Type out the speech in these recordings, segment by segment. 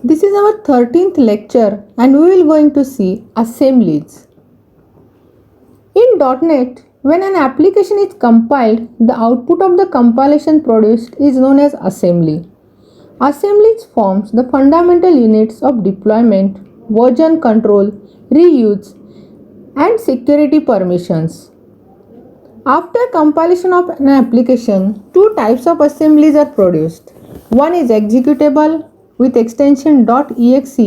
This is our 13th lecture and we will going to see assemblies. In .NET, when an application is compiled, the output of the compilation produced is known as assembly. Assemblies forms the fundamental units of deployment, version control, reuse, and security permissions. After compilation of an application, two types of assemblies are produced. One is executable with extension .exe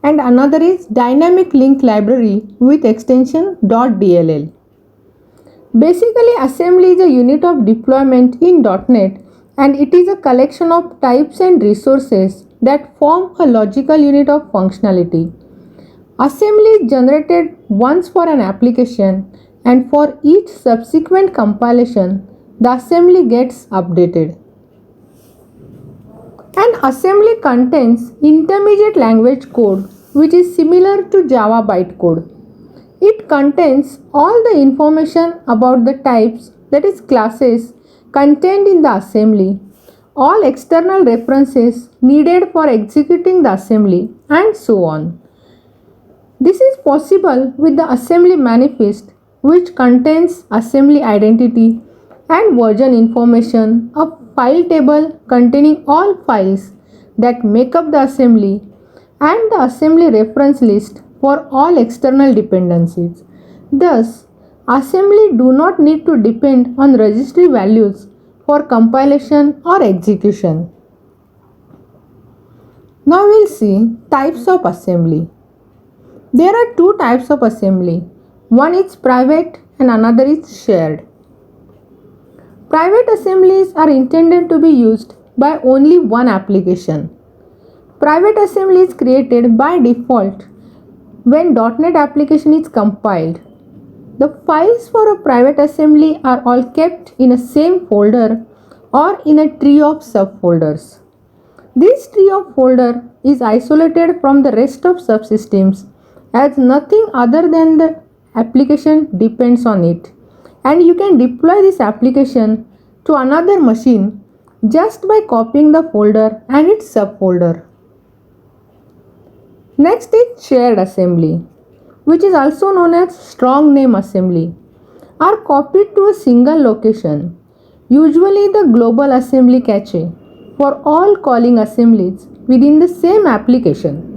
and another is dynamic link library with extension .dll. Basically, assembly is a unit of deployment in .NET and it is a collection of types and resources that form a logical unit of functionality. Assembly is generated once for an application and for each subsequent compilation, the assembly gets updated. An assembly contains intermediate language code which is similar to Java bytecode. It contains all the information about the types, that is classes, contained in the assembly, all external references needed for executing the assembly, and so on. This is possible with the assembly manifest, which contains assembly identity and version information, a file table containing all files that make up the assembly, and the assembly reference list for all external dependencies. Thus, assembly do not need to depend on registry values for compilation or execution. Now we'll see types of assembly. There are two types of assembly. One is private and another is shared. Private assemblies are intended to be used by only one application. Private assembly is created by default when .NET application is compiled. The files for a private assembly are all kept in a same folder or in a tree of subfolders. This tree of folder is isolated from the rest of subsystems as nothing other than the application depends on it, and you can deploy this application to another machine just by copying the folder and its subfolder. Next is shared assembly, which is also known as strong name assembly, are copied to a single location, usually the global assembly cache, for all calling assemblies within the same application.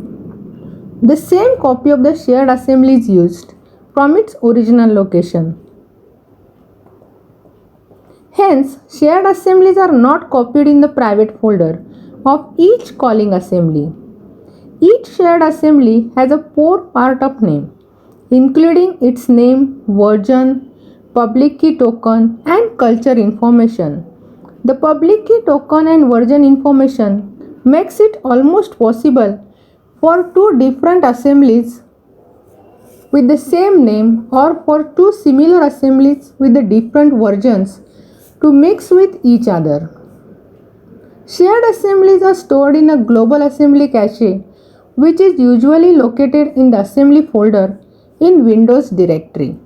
The same copy of the shared assembly is used from its original location. Hence, shared assemblies are not copied in the private folder of each calling assembly. Each shared assembly has a part of name, including its name, version, public key token, and culture information. The public key token and version information makes it almost possible for two different assemblies with the same name or for two similar assemblies with the different versions to mix with each other. Shared assemblies are stored in a global assembly cache, which is usually located in the assembly folder in Windows directory.